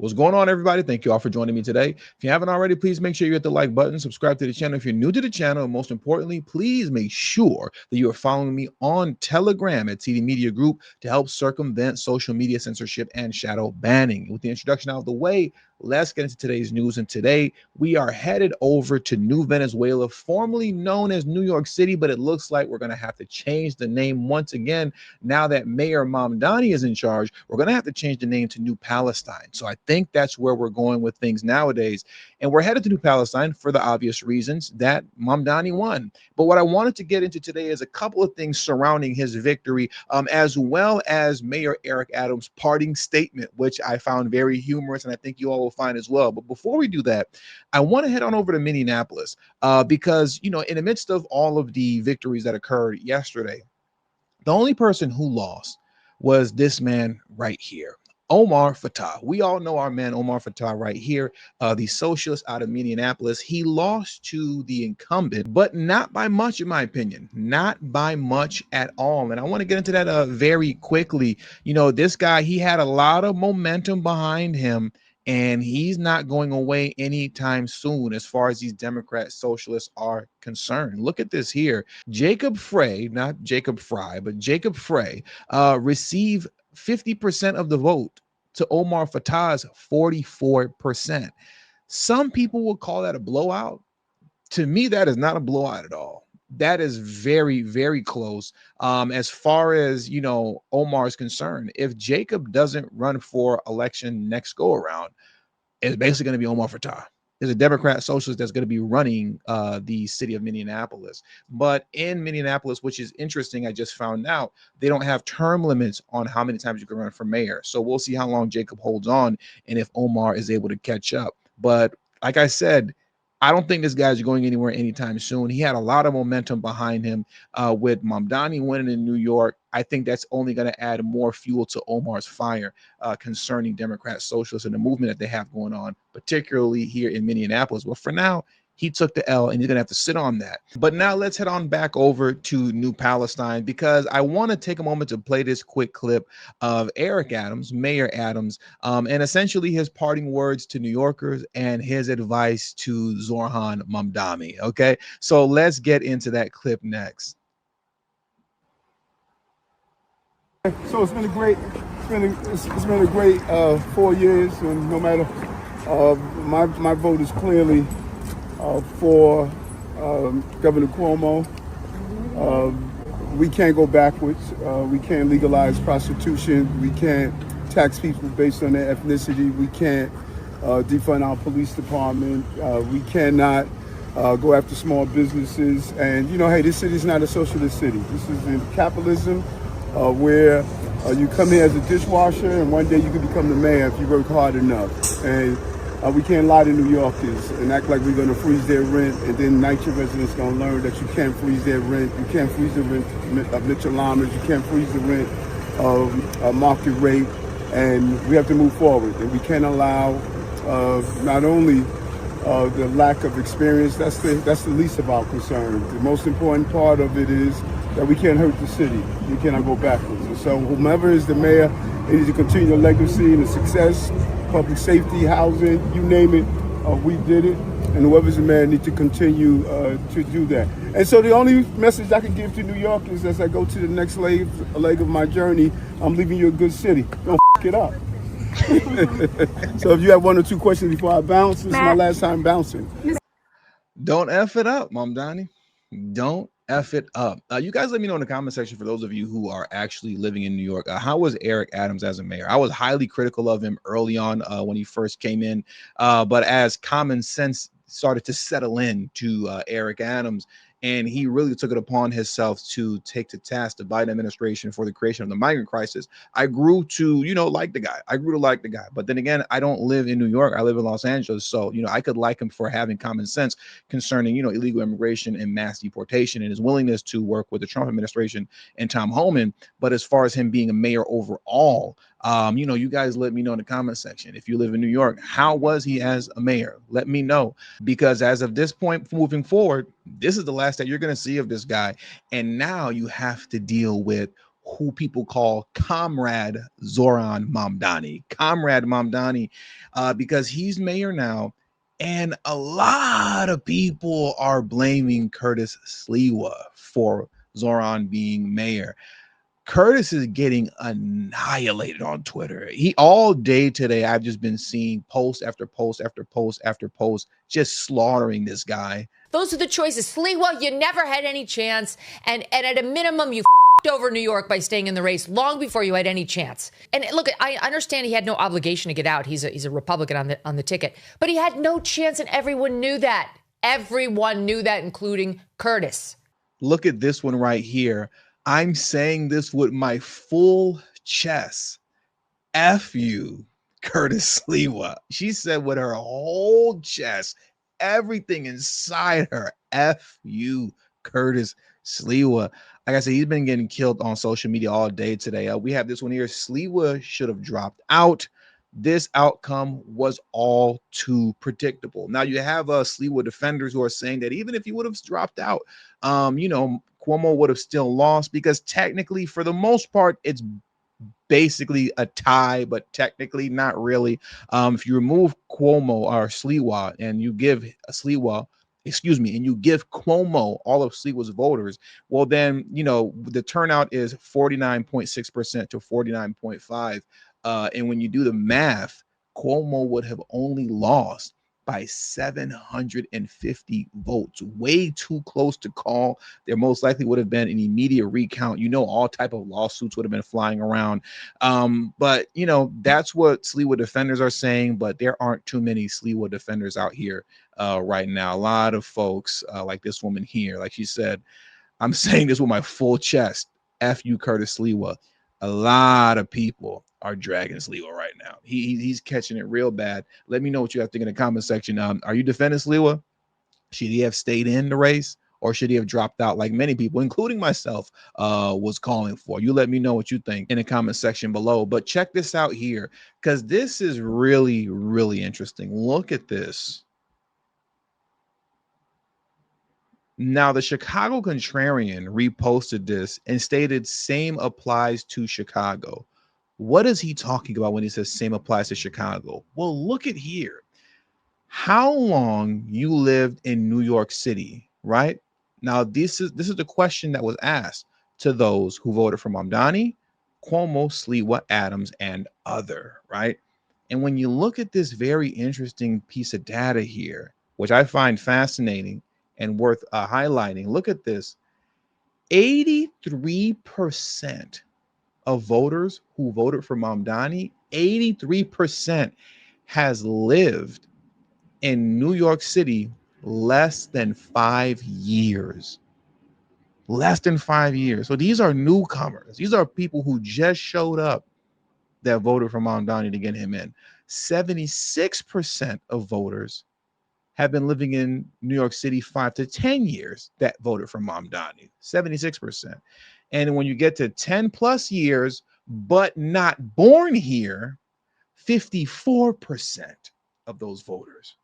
What's going on, everybody? Thank you all for joining me today. If you haven't already, please make sure you hit the like button, subscribe to the channel if you're new to the channel, and most importantly, please make sure that you are following me on Telegram at TD Media Group to help circumvent social media censorship and shadow banning. With the introduction out of the way, let's get into today's news. And today we are headed over to New Venezuela, formerly known as New York City, but it looks like we're going to have to change the name once again. Now that Mayor Mamdani is in charge, we're going to have to change the name to New Palestine. So I think that's where we're going with things nowadays. And we're headed to New Palestine for the obvious reasons that Mamdani won. But what I wanted to get into today is a couple of things surrounding his victory, as well as Mayor Eric Adams' parting statement, which I found very humorous, and I think you all will find as well. But before we do that, I want to head on over to Minneapolis because, you know, in the midst of all of the victories that occurred yesterday, the only person who lost was this man right here, Omar Fattah. We all know our man Omar Fattah right here, the socialist out of Minneapolis. He lost to the incumbent, but not by much, in my opinion, not by much at all. And I want to get into that very quickly. You know, this guy, he had a lot of momentum behind him, and he's not going away anytime soon as far as these Democrat socialists are concerned. Look at this here. Jacob Frey, not Jacob Fry, but Jacob Frey, received 50% of the vote to Omar Fattah's 44%. Some people will call that a blowout. To me, that is not a blowout at all. That is very, very close. As far as, you know, Omar is concerned, if Jacob doesn't run for election next go around, it's basically going to be Omar Fattah. There's a Democrat socialist that's going to be running the city of Minneapolis. But in Minneapolis, which is interesting, I just found out they don't have term limits on how many times you can run for mayor. So we'll see how long Jacob holds on and if Omar is able to catch up. But like I said, I don't think this guy's going anywhere anytime soon. He had a lot of momentum behind him with Mamdani winning in New York. I think that's only going to add more fuel to Omar's fire concerning Democrat socialists and the movement that they have going on, particularly here in Minneapolis. Well, for now, he took the L and he's going to have to sit on that. But now let's head on back over to New Palestine because I want to take a moment to play this quick clip of Eric Adams, Mayor Adams, and essentially his parting words to New Yorkers and his advice to Zohran Mamdani. Okay, so let's get into that clip next. So it's been a great 4 years, and no matter my vote is clearly for Governor Cuomo. We can't go backwards. We can't legalize prostitution. We can't tax people based on their ethnicity. We can't defund our police department. We cannot go after small businesses. And, you know, hey, this city is not a socialist city. This is in capitalism where you come here as a dishwasher and one day you can become the mayor if you work hard enough. And we can't lie to New Yorkers and act like we're going to freeze their rent, and then NYCHA residents going to learn that you can't freeze their rent. You can't freeze the rent of Mitchell Lammers. You can't freeze the rent of market rate. And we have to move forward. And we can't allow not only the lack of experience, that's the least of our concerns. The most important part of it is that we can't hurt the city. We cannot go backwards. And so whomever is the mayor, they need to continue the legacy and the success, public safety, housing, you name it, we did it. And whoever's the mayor needs to continue to do that. And so the only message I can give to New Yorkers as I go to the next leg of my journey, I'm leaving you a good city. Don't f it up. So if you have one or two questions before I bounce, this is my last time bouncing. Don't F it up, Mamdani. Don't F it up. You guys let me know in the comment section, for those of you who are actually living in New York, how was Eric Adams as a mayor? I was highly critical of him early on when he first came in, but as common sense started to settle in to Eric Adams, and he really took it upon himself to take to task the Biden administration for the creation of the migrant crisis, I grew to, you know, like the guy. I grew to like the guy. But then again, I don't live in New York. I live in Los Angeles. So, you know, I could like him for having common sense concerning, you know, illegal immigration and mass deportation and his willingness to work with the Trump administration and Tom Homan. But as far as him being a mayor overall, you know, you guys let me know in the comment section. If you live in New York, how was he as a mayor? Let me know, because as of this point moving forward, this is the last that you're going to see of this guy. And now you have to deal with who people call Comrade Zohran Mamdani. Comrade Mamdani, because he's mayor now. And a lot of people are blaming Curtis Sliwa for Zohran being mayor. Curtis is getting annihilated on Twitter. He all day today, I've just been seeing post after post after post after post, just slaughtering this guy. Those are the choices. Sliwa, you never had any chance. And at a minimum, you over New York by staying in the race long before you had any chance. And look, I understand he had no obligation to get out. He's a Republican on the ticket, but he had no chance, and everyone knew that. Everyone knew that, including Curtis. Look at this one right here. I'm saying this with my full chest. F you, Curtis Sliwa. She said with her whole chest, everything inside her. F you, Curtis Sliwa. Like I said, he's been getting killed on social media all day today. We have this one here. Sliwa should have dropped out. This outcome was all too predictable. Now you have Sliwa defenders who are saying that even if he would have dropped out, Cuomo would have still lost, because technically, for the most part, it's basically a tie, but technically not really. If you remove Cuomo or Sliwa and you give Sliwa, and you give Cuomo all of Sliwa's voters, well, then, the turnout is 49.6% to 49.5%. And when you do the math, Cuomo would have only lost by 750 votes, way too close to call. There most likely would have been an immediate recount. All type of lawsuits would have been flying around. But that's what Sliwa defenders are saying, but there aren't too many Sliwa defenders out here right now. A lot of folks like this woman here, like she said, I'm saying this with my full chest. F you, Curtis Sliwa. A lot of people are dragging Sliwa right now. He's catching it real bad. Let me know what you have to think in the comment section. Are you defending Sliwa? Should he have stayed in the race, or should he have dropped out like many people, including myself, was calling for? You let me know what you think in the comment section below. But check this out here, because this is really, really interesting. Look at this. Now, the Chicago Contrarian reposted this and stated same applies to Chicago. What is he talking about when he says same applies to Chicago? Well, look at here. How long you lived in New York City, right? Now, this is the question that was asked to those who voted for Mamdani, Cuomo, Sliwa, Adams, and other, right? And when you look at this very interesting piece of data here, which I find fascinating and worth highlighting, look at this. 83% of voters who voted for Mamdani, 83% has lived in New York City less than 5 years. Less than 5 years. So these are newcomers. These are people who just showed up that voted for Mamdani to get him in. 76% of voters have been living in New York City 5 to 10 years that voted for Mamdani. 76%. And when you get to 10 plus years, but not born here, 54% of those voters.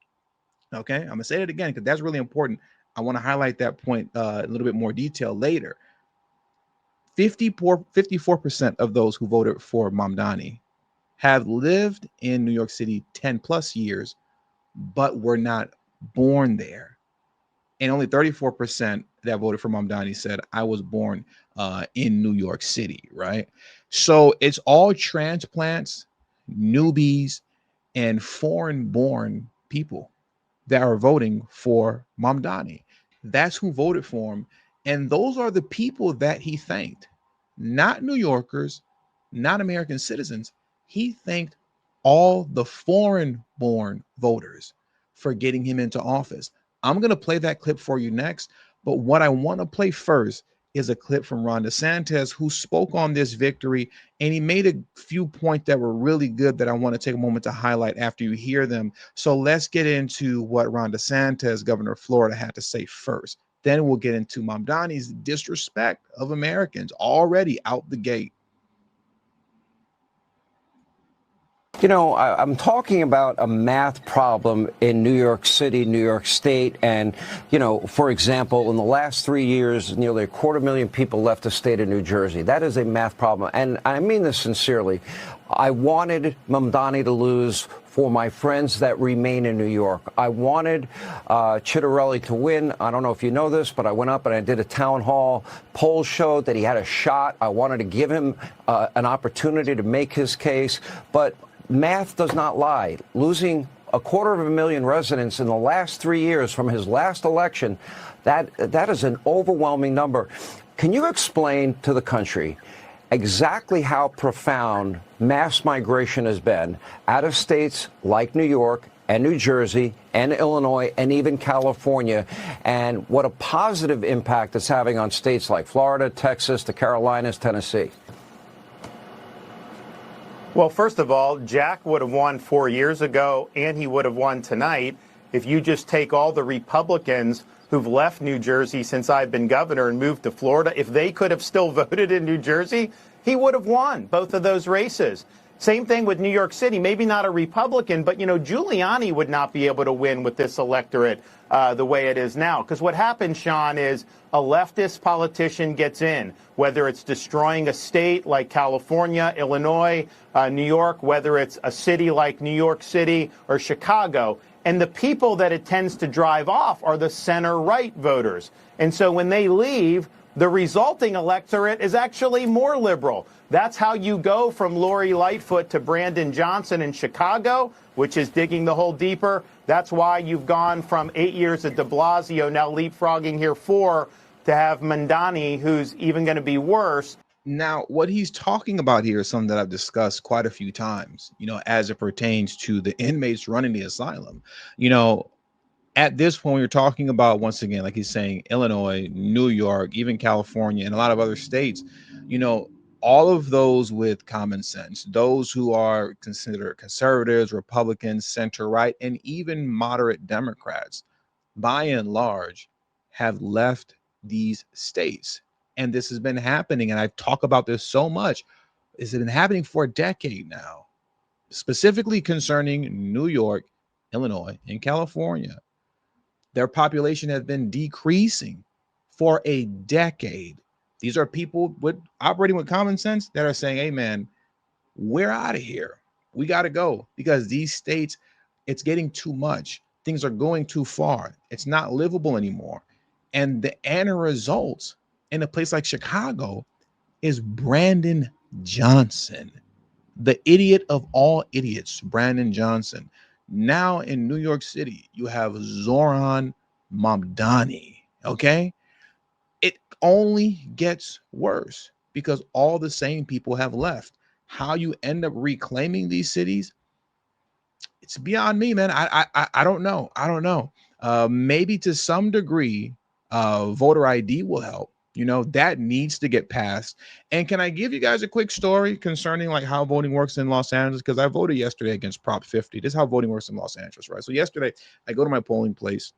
Okay, I'm gonna say that again because that's really important. I want to highlight that point a little bit more detail later. 54% of those who voted for Mamdani have lived in New York City 10 plus years, but were not born there. And only 34% that voted for Mamdani said, I was born in New York City, right? So it's all transplants, newbies, and foreign-born people that are voting for Mamdani. That's who voted for him. And those are the people that he thanked, not New Yorkers, not American citizens. He thanked all the foreign born voters for getting him into office. I'm going to play that clip for you next. But what I want to play first is a clip from Ron DeSantis, who spoke on this victory, and he made a few points that were really good that I want to take a moment to highlight after you hear them. So let's get into what Ron DeSantis, governor of Florida, had to say first. Then we'll get into Mamdani's disrespect of Americans already out the gate. I'm talking about a math problem in New York City, New York State. And, for example, in the last 3 years, nearly 250,000 people left the state of New Jersey. That is a math problem. And I mean this sincerely. I wanted Mamdani to lose for my friends that remain in New York. I wanted Chitterelli to win. I don't know if you know this, but I went up and I did a town hall. Polls showed that he had a shot. I wanted to give him an opportunity to make his case. But math does not lie. Losing 250,000 residents in the last 3 years from his last election, that is an overwhelming number. Can you explain to the country exactly how profound mass migration has been out of states like New York and New Jersey and Illinois and even California, and what a positive impact it's having on states like Florida, Texas, the Carolinas, Tennessee? Well, first of all, Jack would have won 4 years ago, and he would have won tonight if you just take all the Republicans who've left New Jersey since I've been governor and moved to Florida. If they could have still voted in New Jersey, he would have won both of those races. Same thing with New York City. Maybe not a Republican, but, Giuliani would not be able to win with this electorate the way it is now. Because what happens, Sean, is a leftist politician gets in, whether it's destroying a state like California, Illinois, New York, whether it's a city like New York City or Chicago. And the people that it tends to drive off are the center-right voters. And so when they leave, the resulting electorate is actually more liberal. That's how you go from Lori Lightfoot to Brandon Johnson in Chicago, which is digging the hole deeper. That's why you've gone from 8 years at de Blasio, now leapfrogging here 4, to have Mamdani, who's even going to be worse. Now, what he's talking about here is something that I've discussed quite a few times, as it pertains to the inmates running the asylum. At this point, you're talking about, once again, like he's saying, Illinois, New York, even California, and a lot of other states, all of those with common sense, those who are considered conservatives, Republicans, center-right, and even moderate Democrats, by and large, have left these states. And this has been happening, and I've talked about this so much. It's been happening for a decade now, specifically concerning New York, Illinois, and California. Their population has been decreasing for a decade. These are people operating with common sense that are saying, hey, man, we're out of here. We got to go, because these states, it's getting too much. Things are going too far. It's not livable anymore. And the end result in a place like Chicago is Brandon Johnson, the idiot of all idiots, Brandon Johnson. Now in New York City, you have Zohran Mamdani. Okay. It only gets worse because all the same people have left. How you end up reclaiming these cities, it's beyond me, man. I don't know. I don't know. Maybe to some degree, voter ID will help. That needs to get passed. And can I give you guys a quick story concerning like how voting works in Los Angeles? Because I voted yesterday against Prop 50. This is how voting works in Los Angeles, right? So yesterday I go to my polling place.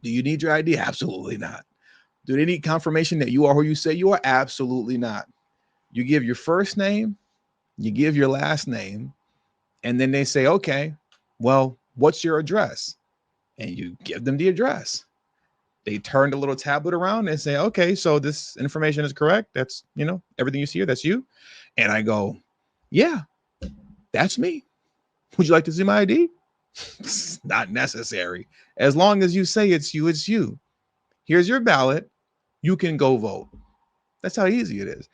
Do you need your ID? Absolutely not. Do they need confirmation that you are who you say you are? Absolutely not. You give your first name, you give your last name, and then they say, okay, well, what's your address? And you give them the address. They turn the little tablet around and say, okay, so this information is correct. That's, everything you see here, that's you. And I go, yeah, that's me. Would you like to see my ID? It's not necessary. As long as you say it's you, it's you. Here's your ballot. You can go vote. That's how easy it is.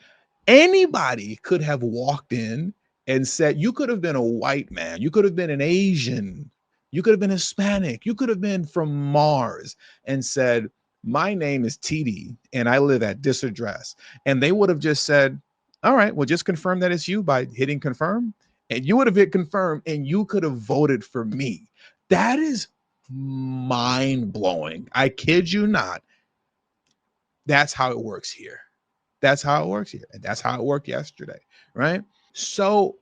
Anybody could have walked in and said, you could have been a white man. You could have been an Asian. You could have been Hispanic. You could have been from Mars and said, my name is TD and I live at this address. And they would have just said, all right, well, just confirm that it's you by hitting confirm. And you would have hit confirm and you could have voted for me. That is mind blowing. I kid you not. That's how it works here. That's how it works here. And that's how it worked yesterday, right? So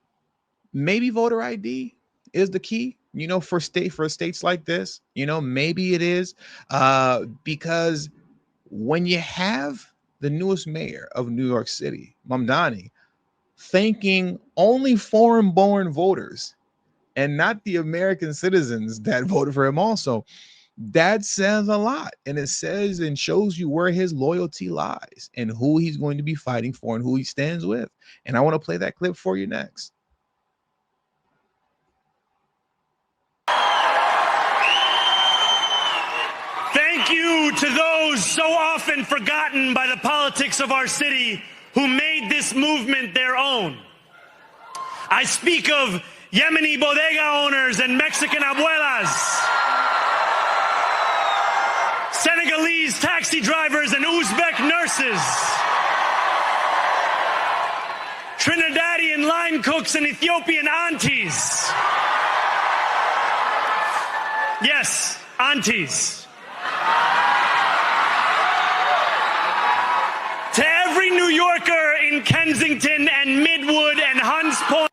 maybe voter ID is the key, for states like this, maybe it is, because when you have the newest mayor of New York City, Mamdani, thanking only foreign-born voters and not the American citizens that voted for him also. That says a lot, and it says and shows you where his loyalty lies and who he's going to be fighting for and who he stands with. And I want to play that clip for you next. Thank you to those so often forgotten by the politics of our city who made this movement their own. I speak of Yemeni bodega owners and Mexican abuelas, Senegalese taxi drivers and Uzbek nurses, Trinidadian line cooks and Ethiopian aunties. Yes, aunties. To every New Yorker in Kensington and Midwood and Hunts Point.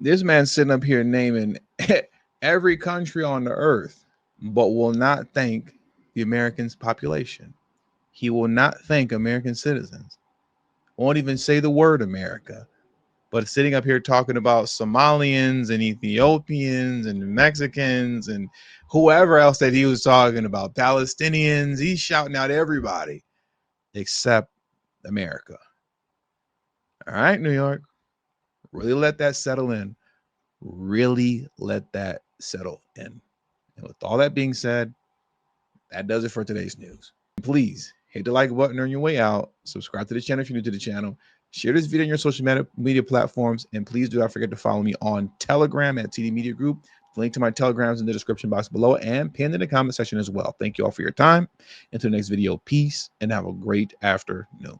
This man's sitting up here naming every country on the earth, but will not thank the American population. He will not thank American citizens. Won't even say the word America, but sitting up here talking about Somalians and Ethiopians and Mexicans and whoever else that he was talking about, Palestinians. He's shouting out everybody except America. All right, New York, really let that settle in. Really let that settle in. And with all that being said, that does it for today's news. Please hit the like button on your way out. Subscribe to the channel if you're new to the channel. Share this video on your social media platforms. And please do not forget to follow me on Telegram at TD Media Group. The link to my Telegram is in the description box below and pinned in the comment section as well. Thank you all for your time. Until the next video, peace and have a great afternoon.